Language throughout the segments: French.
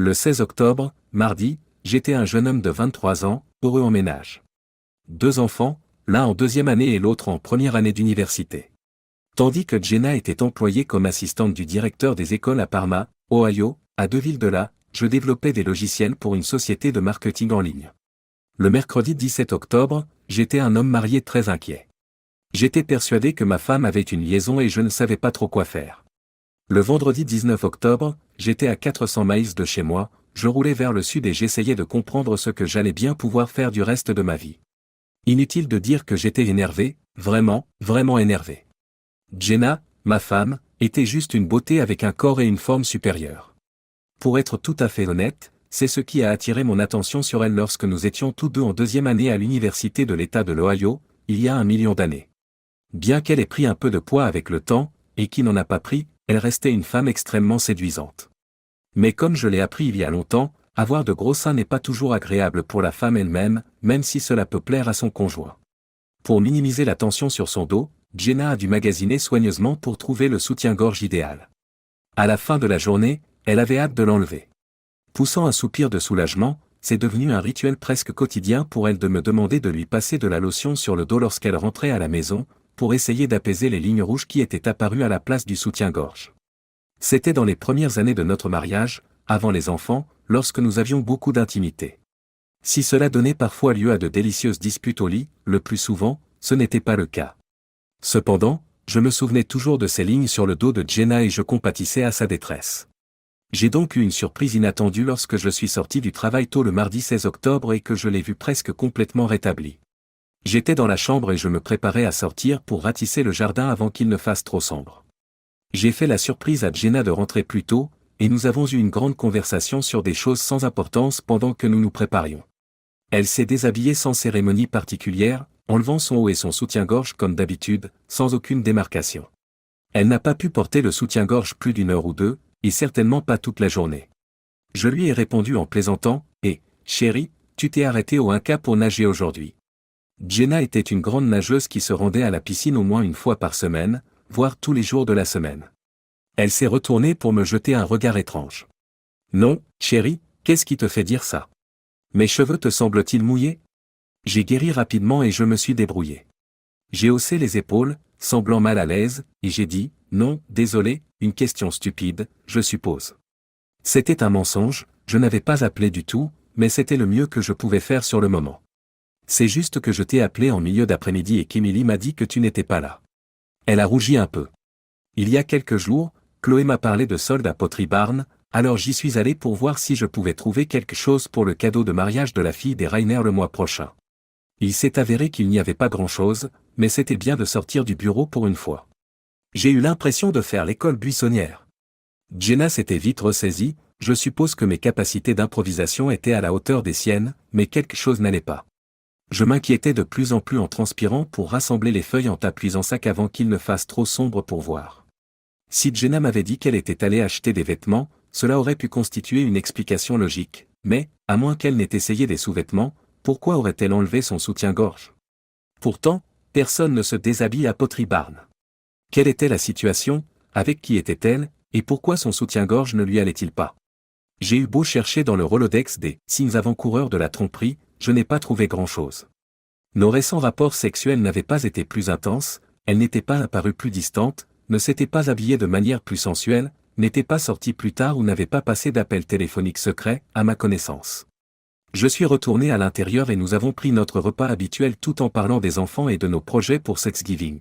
Le 16 octobre, mardi, j'étais un jeune homme de 23 ans, heureux en ménage. 2 enfants, l'un en 2e année et l'autre en 1re année d'université. Tandis que Jenna était employée comme assistante du directeur des écoles à Parma, Ohio, à 2 villes de là, je développais des logiciels pour une société de marketing en ligne. Le mercredi 17 octobre, j'étais un homme marié très inquiet. J'étais persuadé que ma femme avait une liaison et je ne savais pas trop quoi faire. Le vendredi 19 octobre, j'étais à 400 miles de chez moi, je roulais vers le sud et j'essayais de comprendre ce que j'allais bien pouvoir faire du reste de ma vie. Inutile de dire que j'étais énervé, vraiment énervé. Jenna, ma femme, était juste une beauté avec un corps et une forme supérieure. Pour être tout à fait honnête, c'est ce qui a attiré mon attention sur elle lorsque nous étions tous deux en 2e année à l'université de l'État de l'Ohio, il y a 1 million d'années. Bien qu'elle ait pris un peu de poids avec le temps, et qui n'en a pas pris, elle restait une femme extrêmement séduisante. Mais comme je l'ai appris il y a longtemps, avoir de gros seins n'est pas toujours agréable pour la femme elle-même, même si cela peut plaire à son conjoint. Pour minimiser la tension sur son dos, Jenna a dû magasiner soigneusement pour trouver le soutien-gorge idéal. À la fin de la journée, elle avait hâte de l'enlever. Poussant un soupir de soulagement, c'est devenu un rituel presque quotidien pour elle de me demander de lui passer de la lotion sur le dos lorsqu'elle rentrait à la maison, pour essayer d'apaiser les lignes rouges qui étaient apparues à la place du soutien-gorge. C'était dans les premières années de notre mariage, avant les enfants, lorsque nous avions beaucoup d'intimité. Si cela donnait parfois lieu à de délicieuses disputes au lit, le plus souvent, ce n'était pas le cas. Cependant, je me souvenais toujours de ces lignes sur le dos de Jenna et je compatissais à sa détresse. J'ai donc eu une surprise inattendue lorsque je suis sorti du travail tôt le mardi 16 octobre et que je l'ai vue presque complètement rétablie. J'étais dans la chambre et je me préparais à sortir pour ratisser le jardin avant qu'il ne fasse trop sombre. J'ai fait la surprise à Jenna de rentrer plus tôt, et nous avons eu une grande conversation sur des choses sans importance pendant que nous nous préparions. Elle s'est déshabillée sans cérémonie particulière, enlevant son haut et son soutien-gorge comme d'habitude, sans aucune démarcation. Elle n'a pas pu porter le soutien-gorge plus d'1 heure ou 2, et certainement pas toute la journée. Je lui ai répondu en plaisantant, « Chérie, tu t'es arrêtée au 1K pour nager aujourd'hui. » Jenna était une grande nageuse qui se rendait à la piscine au moins 1 fois par semaine, voire tous les jours de la semaine. Elle s'est retournée pour me jeter un regard étrange. « Non, chérie, qu'est-ce qui te fait dire ça? Mes cheveux te semblent-ils mouillés? » J'ai guéri rapidement et je me suis débrouillé. J'ai haussé les épaules, semblant mal à l'aise, et j'ai dit, « Non, désolé, une question stupide, je suppose. » C'était un mensonge, je n'avais pas appelé du tout, mais c'était le mieux que je pouvais faire sur le moment. C'est juste que je t'ai appelé en milieu d'après-midi et qu'Emily m'a dit que tu n'étais pas là. Elle a rougi un peu. Il y a quelques jours, Chloé m'a parlé de soldes à Pottery Barn, alors j'y suis allé pour voir si je pouvais trouver quelque chose pour le cadeau de mariage de la fille des Rainer le mois prochain. Il s'est avéré qu'il n'y avait pas grand-chose, mais c'était bien de sortir du bureau pour une fois. J'ai eu l'impression de faire l'école buissonnière. Jenna s'était vite ressaisie, je suppose que mes capacités d'improvisation étaient à la hauteur des siennes, mais quelque chose n'allait pas. Je m'inquiétais de plus en plus en transpirant pour rassembler les feuilles en tapis en sac avant qu'il ne fasse trop sombre pour voir. Si Jenna m'avait dit qu'elle était allée acheter des vêtements, cela aurait pu constituer une explication logique, mais, à moins qu'elle n'ait essayé des sous-vêtements, pourquoi aurait-elle enlevé son soutien-gorge? Pourtant, personne ne se déshabille à Pottery Barn. Quelle était la situation, avec qui était-elle, et pourquoi son soutien-gorge ne lui allait-il pas? J'ai eu beau chercher dans le Rolodex des signes avant-coureurs de la tromperie, je n'ai pas trouvé grand-chose. Nos récents rapports sexuels n'avaient pas été plus intenses, elle n'était pas apparue plus distante, ne s'était pas habillée de manière plus sensuelle, n'était pas sortie plus tard ou n'avait pas passé d'appel téléphonique secret, à ma connaissance. Je suis retourné à l'intérieur et nous avons pris notre repas habituel tout en parlant des enfants et de nos projets pour Thanksgiving.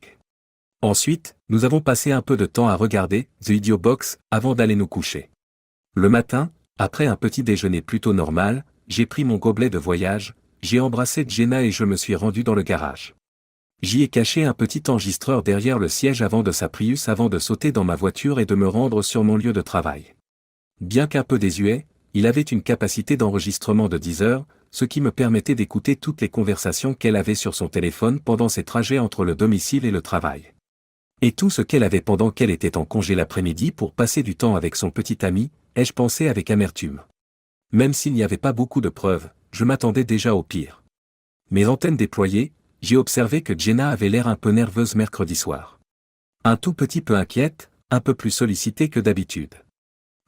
Ensuite, nous avons passé un peu de temps à regarder The Idiot Box avant d'aller nous coucher. Le matin, après un petit déjeuner plutôt normal, j'ai pris mon gobelet de voyage, j'ai embrassé Jenna et je me suis rendu dans le garage. J'y ai caché un petit enregistreur derrière le siège avant de sa Prius avant de sauter dans ma voiture et de me rendre sur mon lieu de travail. Bien qu'un peu désuet, il avait une capacité d'enregistrement de 10 heures, ce qui me permettait d'écouter toutes les conversations qu'elle avait sur son téléphone pendant ses trajets entre le domicile et le travail. Et tout ce qu'elle avait pendant qu'elle était en congé l'après-midi pour passer du temps avec son petit ami, ai-je pensé avec amertume. Même s'il n'y avait pas beaucoup de preuves, je m'attendais déjà au pire. Mes antennes déployées, j'ai observé que Jenna avait l'air un peu nerveuse mercredi soir. Un tout petit peu inquiète, un peu plus sollicitée que d'habitude.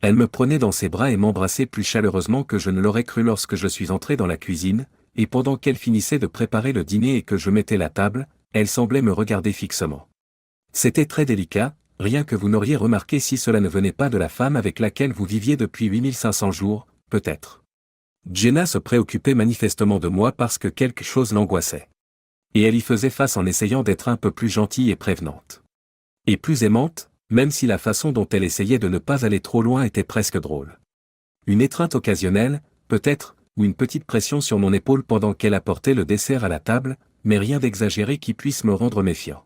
Elle me prenait dans ses bras et m'embrassait plus chaleureusement que je ne l'aurais cru lorsque je suis entré dans la cuisine, et pendant qu'elle finissait de préparer le dîner et que je mettais la table, elle semblait me regarder fixement. C'était très délicat, rien que vous n'auriez remarqué si cela ne venait pas de la femme avec laquelle vous viviez depuis 8500 jours, peut-être. Jenna se préoccupait manifestement de moi parce que quelque chose l'angoissait. Et elle y faisait face en essayant d'être un peu plus gentille et prévenante. Et plus aimante, même si la façon dont elle essayait de ne pas aller trop loin était presque drôle. Une étreinte occasionnelle, peut-être, ou une petite pression sur mon épaule pendant qu'elle apportait le dessert à la table, mais rien d'exagéré qui puisse me rendre méfiant.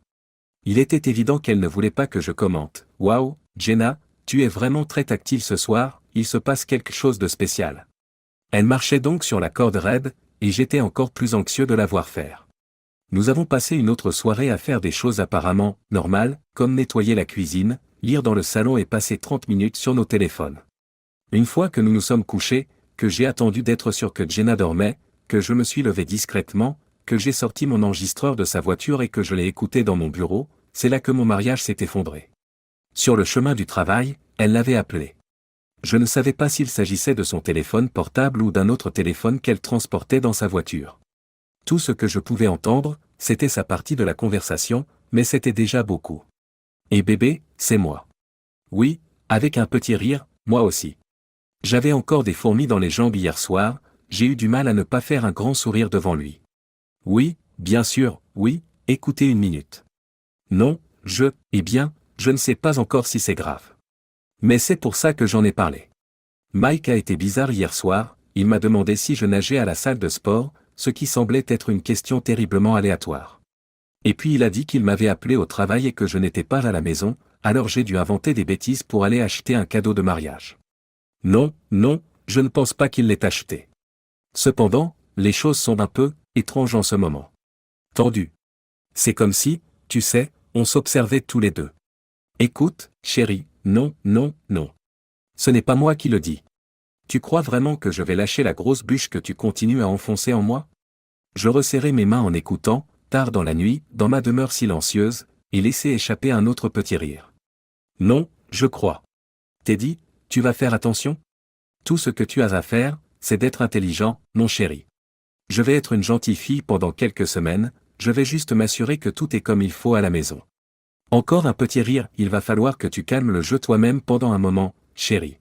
Il était évident qu'elle ne voulait pas que je commente. « Waouh, Jenna, tu es vraiment très tactile ce soir, il se passe quelque chose de spécial. » Elle marchait donc sur la corde raide, et j'étais encore plus anxieux de la voir faire. Nous avons passé une autre soirée à faire des choses apparemment normales, comme nettoyer la cuisine, lire dans le salon et passer 30 minutes sur nos téléphones. Une fois que nous nous sommes couchés, que j'ai attendu d'être sûr que Jenna dormait, que je me suis levé discrètement, que j'ai sorti mon enregistreur de sa voiture et que je l'ai écouté dans mon bureau, c'est là que mon mariage s'est effondré. Sur le chemin du travail, elle l'avait appelé. Je ne savais pas s'il s'agissait de son téléphone portable ou d'un autre téléphone qu'elle transportait dans sa voiture. Tout ce que je pouvais entendre, c'était sa partie de la conversation, mais c'était déjà beaucoup. « Et bébé, c'est moi. » Oui, avec un petit rire, moi aussi. J'avais encore des fourmis dans les jambes hier soir, j'ai eu du mal à ne pas faire un grand sourire devant lui. « Oui, bien sûr, oui, écoutez une minute. » Non, eh bien, je ne sais pas encore si c'est grave. Mais c'est pour ça que j'en ai parlé. Mike a été bizarre hier soir, il m'a demandé si je nageais à la salle de sport, ce qui semblait être une question terriblement aléatoire. Et puis il a dit qu'il m'avait appelé au travail et que je n'étais pas à la maison, alors j'ai dû inventer des bêtises pour aller acheter un cadeau de mariage. Non, je ne pense pas qu'il l'ait acheté. Cependant, les choses sont un peu étranges en ce moment. Tendu. C'est comme si, tu sais, on s'observait tous les deux. Écoute, chérie, non. Ce n'est pas moi qui le dis. Tu crois vraiment que je vais lâcher la grosse bûche que tu continues à enfoncer en moi ? Je resserrai mes mains en écoutant, tard dans la nuit, dans ma demeure silencieuse, et laisser échapper un autre petit rire. Non, je crois. Teddy, tu vas faire attention ? Tout ce que tu as à faire, c'est d'être intelligent, mon chéri. Je vais être une gentille fille pendant quelques semaines, je vais juste m'assurer que tout est comme il faut à la maison. Encore un petit rire, il va falloir que tu calmes le jeu toi-même pendant un moment, chéri.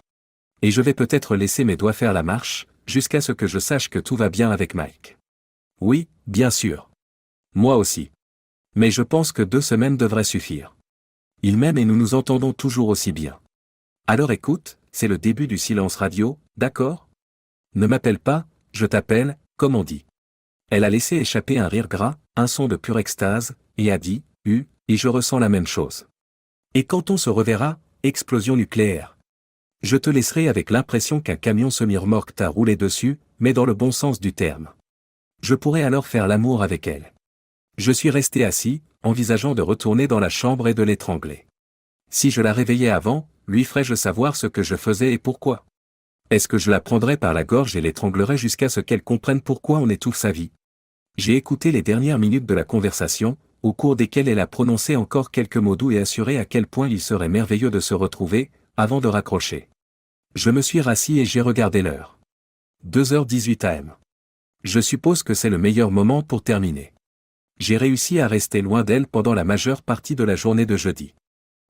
Et je vais peut-être laisser mes doigts faire la marche, jusqu'à ce que je sache que tout va bien avec Mike. Oui, bien sûr. Moi aussi. Mais je pense que 2 semaines devraient suffire. Il m'aime et nous nous entendons toujours aussi bien. Alors écoute, c'est le début du silence radio, d'accord ? Ne m'appelle pas, je t'appelle, comme on dit. Elle a laissé échapper un rire gras, un son de pure extase, et a dit, et je ressens la même chose. Et quand on se reverra, explosion nucléaire. Je te laisserai avec l'impression qu'un camion semi-remorque t'a roulé dessus, mais dans le bon sens du terme. Je pourrais alors faire l'amour avec elle. Je suis resté assis, envisageant de retourner dans la chambre et de l'étrangler. Si je la réveillais avant, lui ferais-je savoir ce que je faisais et pourquoi ? Est-ce que je la prendrais par la gorge et l'étranglerais jusqu'à ce qu'elle comprenne pourquoi on étouffe sa vie ? J'ai écouté les dernières minutes de la conversation, au cours desquelles elle a prononcé encore quelques mots doux et assuré à quel point il serait merveilleux de se retrouver, avant de raccrocher. Je me suis rassis et j'ai regardé l'heure. 2h18 am. Je suppose que c'est le meilleur moment pour terminer. J'ai réussi à rester loin d'elle pendant la majeure partie de la journée de jeudi.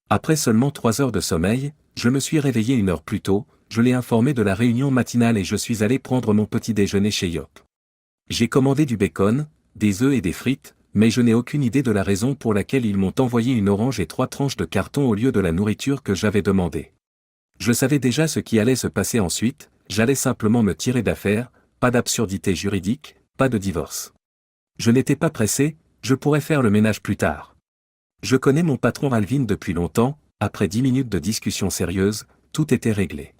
Après seulement 3 heures de sommeil, je me suis réveillé 1 heure plus tôt, je l'ai informé de la réunion matinale et je suis allé prendre mon petit déjeuner chez Yop. J'ai commandé du bacon, des œufs et des frites, mais je n'ai aucune idée de la raison pour laquelle ils m'ont envoyé une orange et 3 tranches de carton au lieu de la nourriture que j'avais demandée. Je savais déjà ce qui allait se passer ensuite, j'allais simplement me tirer d'affaire, pas d'absurdité juridique, pas de divorce. Je n'étais pas pressé, je pourrais faire le ménage plus tard. Je connais mon patron Alvin depuis longtemps, après 10 minutes de discussion sérieuse, tout était réglé.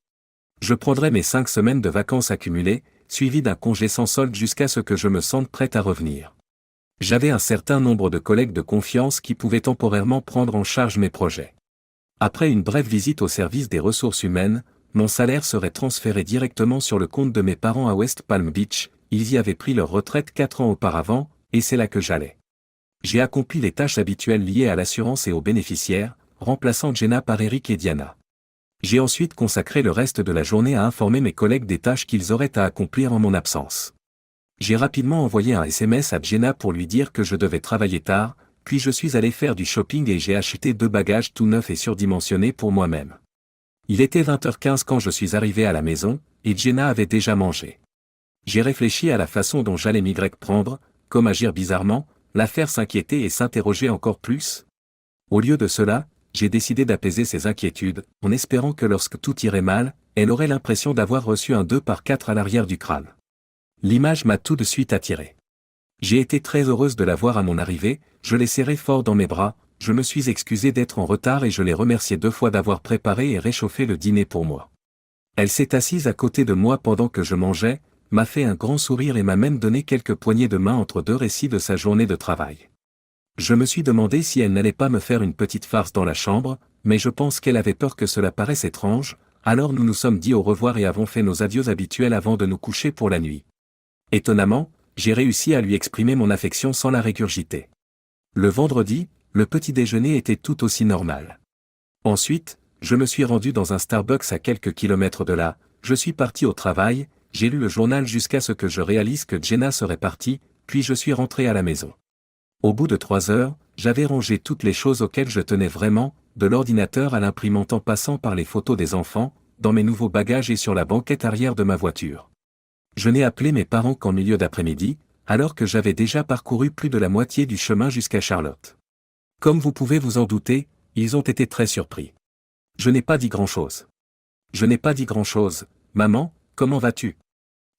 Je prendrai mes 5 semaines de vacances accumulées, suivies d'un congé sans solde jusqu'à ce que je me sente prêt à revenir. J'avais un certain nombre de collègues de confiance qui pouvaient temporairement prendre en charge mes projets. Après une brève visite au service des ressources humaines, mon salaire serait transféré directement sur le compte de mes parents à West Palm Beach, ils y avaient pris leur retraite 4 ans auparavant, et c'est là que j'allais. J'ai accompli les tâches habituelles liées à l'assurance et aux bénéficiaires, remplaçant Jenna par Eric et Diana. J'ai ensuite consacré le reste de la journée à informer mes collègues des tâches qu'ils auraient à accomplir en mon absence. J'ai rapidement envoyé un SMS à Jenna pour lui dire que je devais travailler tard, puis je suis allé faire du shopping et j'ai acheté 2 bagages tout neufs et surdimensionnés pour moi-même. Il était 20h15 quand je suis arrivé à la maison, et Jenna avait déjà mangé. J'ai réfléchi à la façon dont j'allais m'y prendre, comme agir bizarrement, la faire s'inquiéter et s'interroger encore plus. Au lieu de cela, j'ai décidé d'apaiser ses inquiétudes, en espérant que lorsque tout irait mal, elle aurait l'impression d'avoir reçu un 2x4 à l'arrière du crâne. L'image m'a tout de suite attiré. J'ai été très heureuse de la voir à mon arrivée, je l'ai serrée fort dans mes bras, je me suis excusé d'être en retard et je l'ai remercié 2 fois d'avoir préparé et réchauffé le dîner pour moi. Elle s'est assise à côté de moi pendant que je mangeais, m'a fait un grand sourire et m'a même donné quelques poignées de main entre 2 récits de sa journée de travail. Je me suis demandé si elle n'allait pas me faire une petite farce dans la chambre, mais je pense qu'elle avait peur que cela paraisse étrange, alors nous nous sommes dit au revoir et avons fait nos adieux habituels avant de nous coucher pour la nuit. Étonnamment, j'ai réussi à lui exprimer mon affection sans la régurgiter. Le vendredi, le petit déjeuner était tout aussi normal. Ensuite, je me suis rendu dans un Starbucks à quelques kilomètres de là, je suis parti au travail, j'ai lu le journal jusqu'à ce que je réalise que Jenna serait partie, puis je suis rentré à la maison. Au bout de 3 heures, j'avais rangé toutes les choses auxquelles je tenais vraiment, de l'ordinateur à l'imprimante en passant par les photos des enfants, dans mes nouveaux bagages et sur la banquette arrière de ma voiture. Je n'ai appelé mes parents qu'en milieu d'après-midi, alors que j'avais déjà parcouru plus de la moitié du chemin jusqu'à Charlotte. Comme vous pouvez vous en douter, ils ont été très surpris. Je n'ai pas dit grand-chose. Je n'ai pas dit grand-chose, maman, comment vas-tu?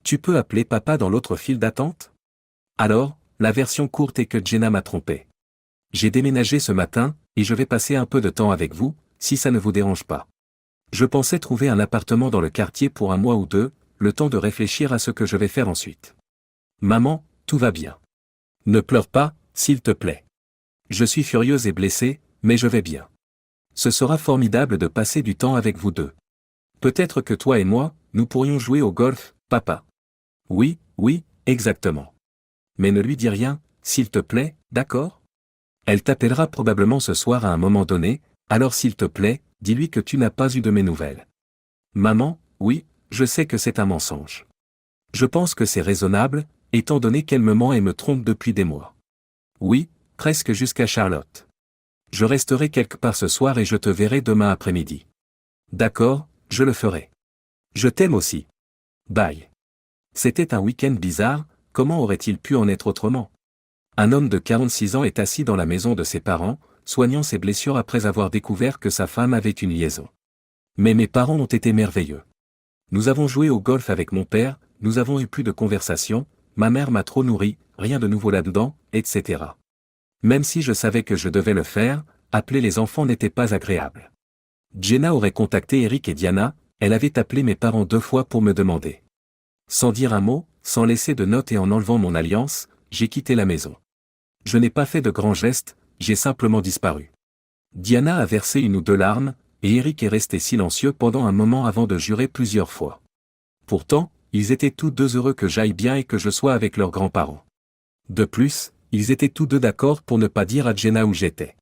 Tu peux appeler papa dans l'autre file d'attente? Alors, la version courte est que Jenna m'a trompé. J'ai déménagé ce matin, et je vais passer un peu de temps avec vous, si ça ne vous dérange pas. Je pensais trouver un appartement dans le quartier pour 1 mois ou 2, le temps de réfléchir à ce que je vais faire ensuite. Maman, tout va bien. Ne pleure pas, s'il te plaît. Je suis furieuse et blessée, mais je vais bien. Ce sera formidable de passer du temps avec vous deux. Peut-être que toi et moi, nous pourrions jouer au golf, papa. Oui, oui, exactement. Mais ne lui dis rien, s'il te plaît, d'accord? Elle t'appellera probablement ce soir à un moment donné, alors s'il te plaît, dis-lui que tu n'as pas eu de mes nouvelles. Maman, oui, je sais que c'est un mensonge. Je pense que c'est raisonnable, étant donné qu'elle me ment et me trompe depuis des mois. Oui, presque jusqu'à Charlotte. Je resterai quelque part ce soir et je te verrai demain après-midi. D'accord, je le ferai. Je t'aime aussi. Bye. C'était un week-end bizarre, comment aurait-il pu en être autrement? Un homme de 46 ans est assis dans la maison de ses parents, soignant ses blessures après avoir découvert que sa femme avait une liaison. Mais mes parents ont été merveilleux. Nous avons joué au golf avec mon père, nous avons eu plus de conversations, ma mère m'a trop nourri, rien de nouveau là-dedans, etc. Même si je savais que je devais le faire, appeler les enfants n'était pas agréable. Jenna aurait contacté Eric et Diana, elle avait appelé mes parents 2 fois pour me demander. Sans dire un mot, sans laisser de note et en enlevant mon alliance, j'ai quitté la maison. Je n'ai pas fait de grands gestes, j'ai simplement disparu. Diana a versé 1 ou 2 larmes, et Eric est resté silencieux pendant un moment avant de jurer plusieurs fois. Pourtant, ils étaient tous deux heureux que j'aille bien et que je sois avec leurs grands-parents. De plus, ils étaient tous deux d'accord pour ne pas dire à Jenna où j'étais.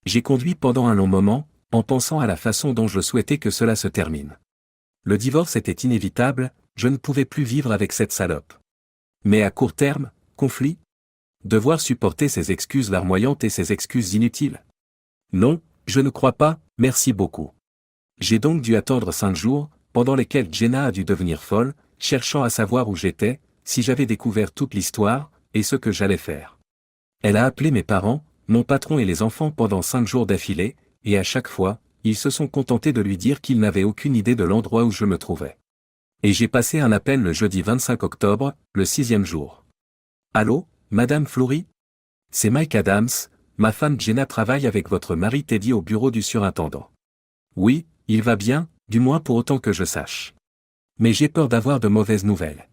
J'ai conduit pendant un long moment, en pensant à la façon dont je souhaitais que cela se termine. Le divorce était inévitable, je ne pouvais plus vivre avec cette salope. Mais à court terme, conflit? Devoir supporter ses excuses larmoyantes et ses excuses inutiles? Non, je ne crois pas, merci beaucoup. J'ai donc dû attendre 5 jours, pendant lesquels Jenna a dû devenir folle, cherchant à savoir où j'étais, si j'avais découvert toute l'histoire, et ce que j'allais faire. Elle a appelé mes parents, mon patron et les enfants pendant 5 jours d'affilée, et à chaque fois, ils se sont contentés de lui dire qu'ils n'avaient aucune idée de l'endroit où je me trouvais. Et j'ai passé un appel le jeudi 25 octobre, le 6e jour. Allô, Madame Fleury? C'est Mike Adams, ma femme Jenna travaille avec votre mari Teddy au bureau du surintendant. Oui, il va bien, du moins pour autant que je sache. Mais j'ai peur d'avoir de mauvaises nouvelles.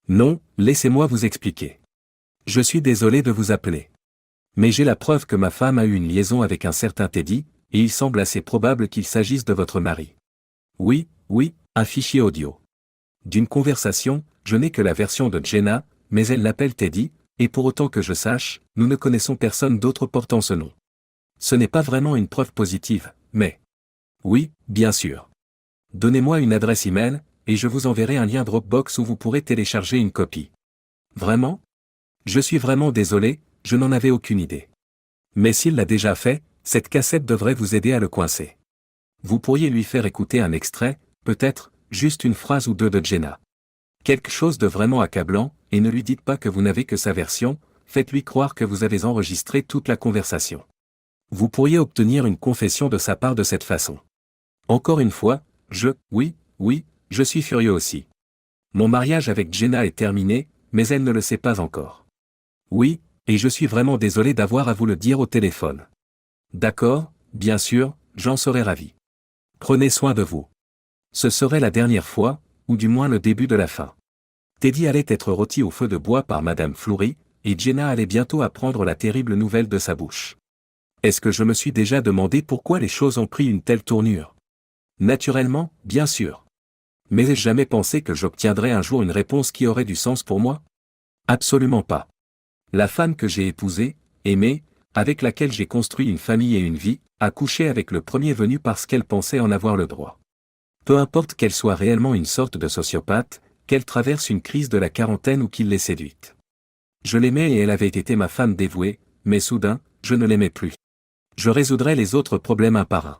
Non, laissez-moi vous expliquer. Je suis désolé de vous appeler. Mais j'ai la preuve que ma femme a eu une liaison avec un certain Teddy, et il semble assez probable qu'il s'agisse de votre mari. Oui, oui, un fichier audio. D'une conversation, je n'ai que la version de Jenna, mais elle l'appelle Teddy, et pour autant que je sache, nous ne connaissons personne d'autre portant ce nom. Ce n'est pas vraiment une preuve positive, mais... Oui, bien sûr. Donnez-moi une adresse email, et je vous enverrai un lien Dropbox où vous pourrez télécharger une copie. Vraiment? Je suis vraiment désolé, je n'en avais aucune idée. Mais s'il l'a déjà fait, cette cassette devrait vous aider à le coincer. Vous pourriez lui faire écouter un extrait, peut-être, juste une phrase ou deux de Jenna. Quelque chose de vraiment accablant, et ne lui dites pas que vous n'avez que sa version, faites-lui croire que vous avez enregistré toute la conversation. Vous pourriez obtenir une confession de sa part de cette façon. Encore une fois, oui, je suis furieux aussi. Mon mariage avec Jenna est terminé, mais elle ne le sait pas encore. Oui, et je suis vraiment désolé d'avoir à vous le dire au téléphone. D'accord, bien sûr, j'en serais ravi. Prenez soin de vous. Ce serait la dernière fois, ou du moins le début de la fin. Teddy allait être rôti au feu de bois par Madame Fleury, et Jenna allait bientôt apprendre la terrible nouvelle de sa bouche. Est-ce que je me suis déjà demandé pourquoi les choses ont pris une telle tournure? Naturellement, bien sûr. Mais ai-je jamais pensé que j'obtiendrais un jour une réponse qui aurait du sens pour moi? Absolument pas. La femme que j'ai épousée, aimée, avec laquelle j'ai construit une famille et une vie, a couché avec le premier venu parce qu'elle pensait en avoir le droit. Peu importe qu'elle soit réellement une sorte de sociopathe, qu'elle traverse une crise de la quarantaine ou qu'il l'ait séduite. Je l'aimais et elle avait été ma femme dévouée, mais soudain, je ne l'aimais plus. Je résoudrais les autres problèmes un par un.